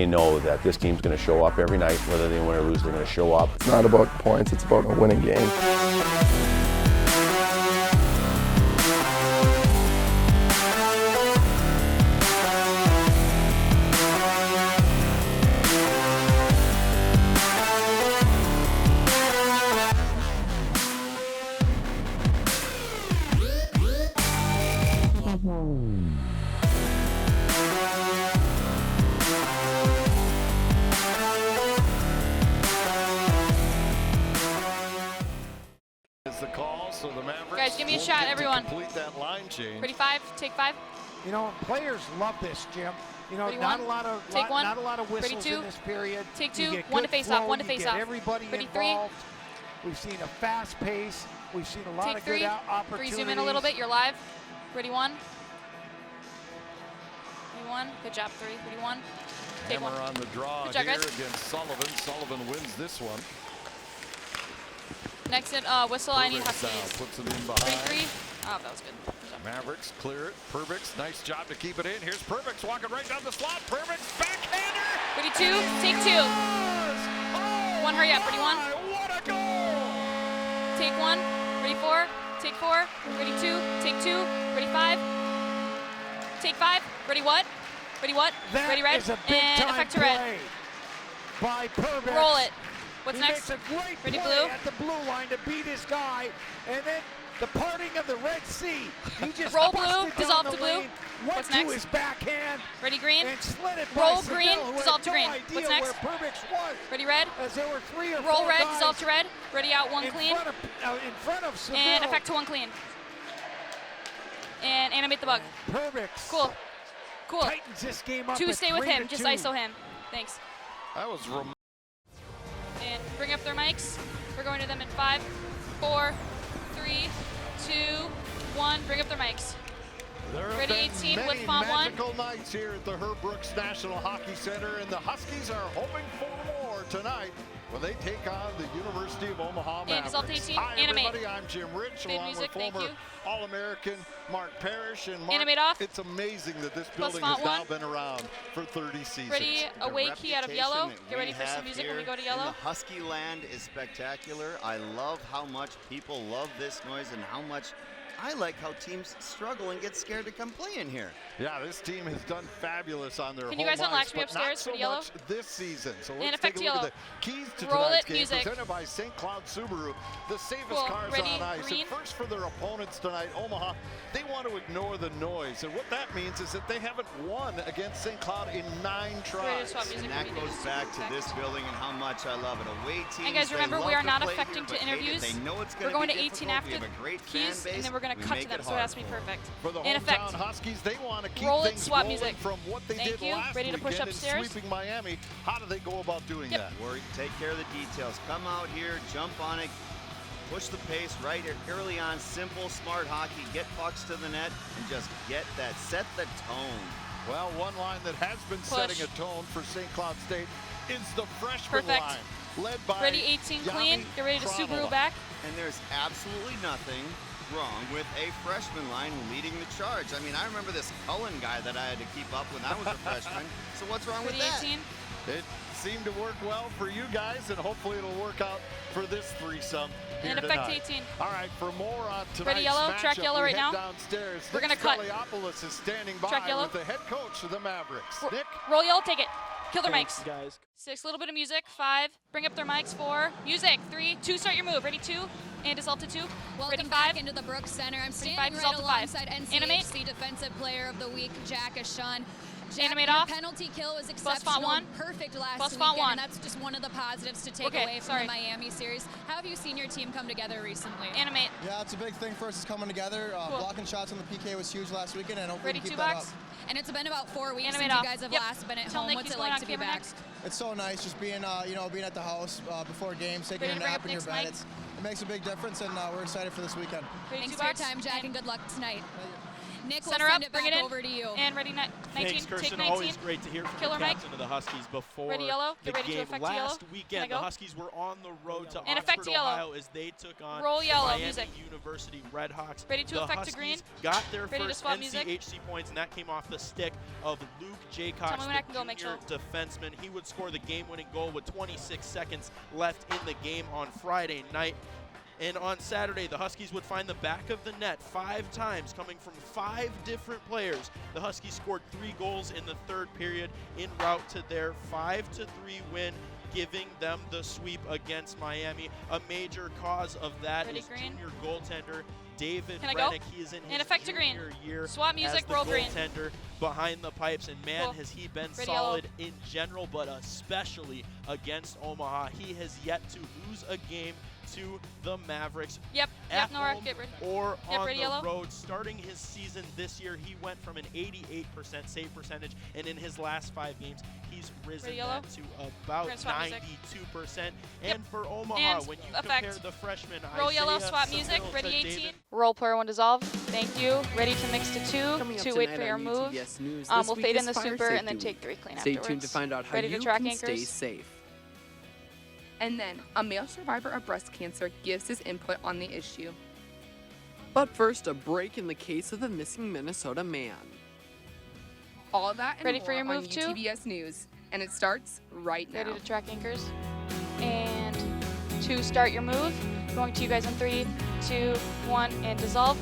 They know that this team's going to show up every night, whether they win or lose, they're going to show up. It's not about points, it's about a winning game. The call, so the Mavericks guys, give me a shot, everyone. Complete that line change. Ready, 5, take 5. You know, players love this, Jim. You know, Ready, not 1, a lot of take 1. Not a lot of whistles Ready, 2. in this period. Take You 2, get 1 to good face flow, off, 1 to you face get off. everybody Ready, involved. We've seen a fast pace. We've seen a lot Take of 3. good opportunities. 3, zoom in a little bit. You're live. Ready, 1. Ready, 1. Good job, 3. Ready, 1. Take Hammer 1. on the draw Good job, here guys. against Sullivan. Sullivan wins this one. Next in whistle, I need Perbix now Huskies. puts it in 3, behind. 3. Oh, that was good. Good job. Mavericks clear it. Perbix, nice job to keep it in. Here's Perbix walking right down the slot. Perbix, backhander. Ready, 2. Take 2. Oh, 1, hurry up. Ready, 1. what a goal! Take 1. Ready, 4. Take 4. Ready, 2. Take 2. Ready, 5. Take 5. Ready, what? Ready, what? That Ready, red. is a big And time effect to red. play by Perbix. Roll it. What's he next? makes a great Ready, play blue? at the blue line to beat his guy, and then the parting of the Red Sea. He just Roll busted blue, down dissolve the to blue. lane, went What's to next? his backhand, Ready, green. and slid it Roll by green, Seville, who dissolve had to green. no idea What's next? where Perbix was. Ready, red. As there were 3 or 4 Roll red, guys dissolve to red. Ready, out, 1 in clean. front of Seville. And effect to 1 clean. And animate the bug. Perbix Cool. Cool. tightens this game up. 2, at stay with 3 him. to Just 2. ISO him. Thanks. That was And bring up their mics. We're going to them in 5, 4, 3, 2, 1. Bring up their mics. There have Ready, been 18 with many font 1. magical nights here at the Herb Brooks National Hockey Center, and the Huskies are hoping for more tonight when they take on the University of Omaha And dissolve to Mavericks. 18, Hi, animate. everybody. I'm Jim Rich, Good along music, with thank former you. All-American Mark Parrish. And Mark, Animate off. it's amazing that this Plus building has font now 1. been around for 30 seasons. Ready, The away key out of reputation yellow. that Get ready we for some have music when we here go to in yellow. the Husky land is spectacular. I love how much people love this noise and how much I like how teams struggle and get scared to come play in here. Yeah, this team has done fabulous on their Can home you guys unlatch ice, me but not upstairs so for yellow? much this season. So And let's effect take a look yellow. at the keys to Roll tonight's it, game, music. presented by St. Cloud Subaru, the safest Cool. cars Ready, on ice. green. And first for their opponents tonight, Omaha, they want to ignore the noise. And what that means is that they haven't won against St. Cloud in 9 Ready to tries. swap music And when that we do goes this. back to this building and how much I love it. Away teams, And guys, they remember, love we are to not play affecting here, to but hate it. interviews. They know it's We're gonna going be to 18 difficult. after We have a great keys, fan and then base. we're going to We cut make to them. it So it has to hard be for 'em. perfect. For the In effect. hometown Huskies, they want to keep Roll it, things swap rolling music. from what they Thank did you. last Ready to push weekend in upstairs? sweeping Miami. How do they go about doing Yep. that? Worry, take care of the details. Come out here, jump on it, push the pace right early on. Simple, smart hockey. Get pucks to the net and just get that. Set the tone. Well, one line that has been Push. setting a tone for St. Cloud State is the freshman Perfect. line, led by Ready, 18 clean. Yami Get ready to Kravola. Subaru back. And there's absolutely nothing wrong with a freshman line leading the charge. I mean, I remember this Cullen guy that I had to keep up when I was a freshman. So what's wrong with Ready, that? 18. It seemed to work well for you guys, and hopefully it'll work out for this threesome here And effect tonight. 18. All right, for more on tonight's Ready, yellow? Track matchup, yellow we right head now. downstairs. We're Nick gonna cut. Skoliopoulos is standing by Track yellow. with the head coach of the Mavericks. Nick? Roll yellow, take it. Kill their Thanks, mics. guys. 6, a little bit of music. 5, bring up their mics. 4, music. 3, 2, start your move. Ready, 2, and dissolve to 2. Welcome Ready, back 5. into the Brooks Center. I'm standing five, right dissolve to 5. alongside Animate. NCHC Defensive Player of the Week, Jack Ashun. Jack, Animate your off. penalty kill was Plus font exceptional, 1. perfect last Plus weekend, font 1. and that's just one of the positives to take Okay, away from sorry. the Miami series. How have you seen your team come together recently? Animate. Yeah, it's a big thing for us is coming together. Cool. Blocking shots on the PK was huge last weekend, and hopefully Ready, we keep 2 that box. up. And it's been about 4 weeks Animate since off. you guys have Yep. last been at Tell home. Nick What's he's it going like on to be camera back? next. It's so nice just being, being at the house before games, taking Ready a to bring nap up in your Nick's bed. mic? It makes a big difference, and we're excited for this weekend. Ready, Thanks 2 for your box. time, Jack, and good luck tonight. Nick, Center we'll up, send it bring back it in. over to you. And ready, 19, Thanks, take Kirsten. 19. Always great to hear from Killer the Mike. captain of the Huskies before Ready, yellow. the Get ready to game. effect to yellow. Last Can I weekend, go? the Huskies were on the road to And effect Oxford, to yellow. Ohio, as they took on Roll yellow, Miami music. University Redhawks. Ready to the effect to Huskies green. got their Ready to first swap music. NCHC points, and that came off the stick of Luke Tell Jaycox, me when I can go, the make junior sure. defenseman. He would score the game-winning goal with 26 seconds left in the game on Friday night. And on Saturday, the Huskies would find the back of the net 5 times, coming from 5 different players. The Huskies scored 3 goals in the third period en route to their 5-3 win, giving them the sweep against Miami. A major cause of that Ready, is green. junior goaltender David Can I go? Rennick. He is in And his effect to green. junior year Swap music, as the roll green. goaltender behind the pipes, and man, Cool. has he been Ready, solid in general, but especially against Omaha. He has yet to lose a game to the Mavericks. Yep, At Nora, home get ready. or Yep, on ready, the yellow. road. Starting his season this year, he went from an 88% save percentage, and in his last 5 games, he's risen Ready, yellow. that to about We're gonna swap music. 92%. Yep. And for Omaha, And when you effect. compare the freshman Roll yellow, Isaiah swap music, Seville ready to 18. David Roll player 1 dissolve. Thank you. Ready to mix to 2. Coming up 2 wait tonight for your on move. UTVS News, We'll this week fade in is the Fire super and then Safety take 3 clean Stay afterwards. tuned to find out how Ready you to track can anchors. stay safe. And then, a male survivor of breast cancer gives his input on the issue. But first, a break in the case of the missing Minnesota man. All that and Ready more for your on move, too? UTVS News, and it starts right now. Ready to track anchors. And to start your move. Going to you guys in 3, 2, 1, and dissolve.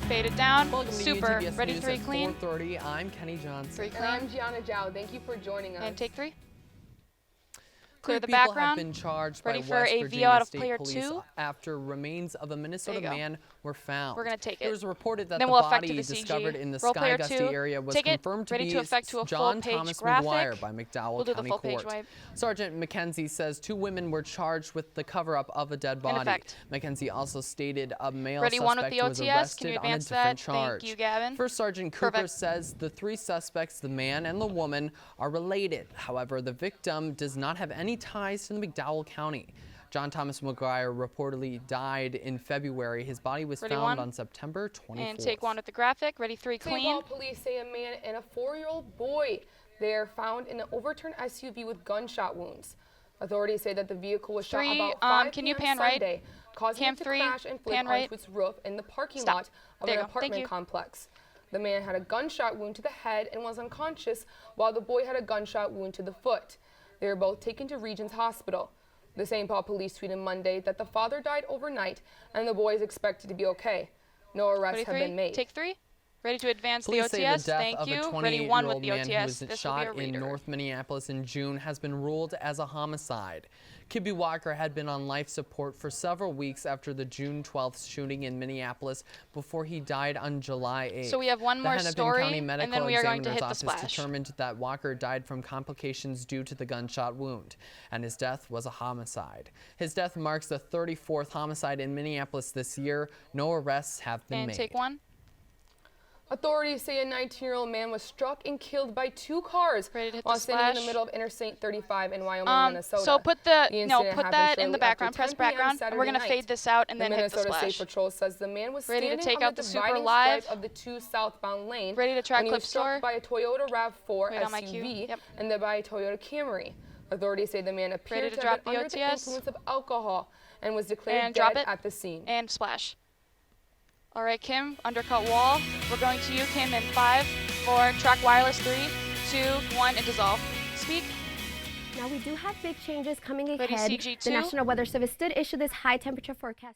Fade it down. Welcome to Super. UTVS Ready News 3 at clean. 4:30. I'm Kenny Johnson. 3 And clean. I'm Gianna Zhao. Thank you for joining us. And take 3. Clear the Three people background. have been charged Ready by for West a Virginia VO out of State player Police 2. after remains of a Minnesota There you go. man were found. We're gonna take It it. was reported that Then the we'll effect to body the CG. discovered in the Roll player Sky Gusty 2. area was Take it. confirmed to Ready be to effect to a John full-page Thomas graphic. McGuire by McDowell We'll do the County full-page Court. wipe. Sergeant McKenzie says 2 women were charged with the cover-up of a dead body. effect. McKenzie also stated a male Ready 1 with suspect the was OTS. Can arrested you on a advance different that? charge. Thank you, Gavin. First Sergeant Cooper Perfect. says the 3 suspects, the man and the woman, are related. However, the victim does not have any ties to the McDowell County. John Thomas McGuire reportedly died in February. His body was Ready, found 1. on September 24th. And take 1 with the graphic. Ready 3 St. clean. Paul police say a man and a 4-year-old boy, they are found in an overturned SUV with gunshot wounds. Authorities say that the vehicle was shot 3, about 5 can you p.m. pan right? Sunday, causing Cam it to 3, crash and flip pan right. onto its roof in the parking Stop. lot of There an you go. Thank apartment you. complex. The man had a gunshot wound to the head and was unconscious, while the boy had a gunshot wound to the foot. They were both taken to Regions Hospital. The St. Paul police tweeted Monday that the father died overnight and the boy is expected to be okay. No arrests Ready have 3. been made. Take 3. Ready to advance the Police OTS. say the death Thank of you. a Ready 1 with 28-year-old the man who OTS. was This will be shot a in reader. North Minneapolis in June has been ruled as a homicide. Kibbe Walker had been on life support for several weeks after the June 12th shooting in Minneapolis before he died on July 8th. So we have one The more Hennepin story, County and Medical then we are going to Examiner's hit the Office splash. determined that Walker died from complications due to the gunshot wound, and his death was a homicide. His death marks the 34th homicide in Minneapolis this year. No arrests have been And made. take 1. Authorities say a 19-year-old man was struck and killed by 2 cars Ready to hit while the standing in the splash. middle of Interstate 35 in Wyoming, Minnesota. So put The put incident that happened in shortly the background. after Press 10 p.m. background, and we're Saturday gonna night. fade this out and The then hit the Minnesota splash. State Patrol says the man was Ready to standing take on out the the super dividing live. stripe of the 2 southbound lane Ready to track when he was clip struck store. by a Toyota RAV4 Wait on my cue. SUV Yep. and then by a Toyota Camry. Authorities say the man appeared Ready to to have drop been the under the OTS. influence of alcohol and was declared And drop dead it. at the scene. And splash. All right, Kim, undercut wall. We're going to you, Kim, in 5, 4, track wireless 3, 2, 1, and dissolve. Speak. Now we do have big changes coming Ready, ahead. CG2. The National Weather Service did issue this high temperature forecast.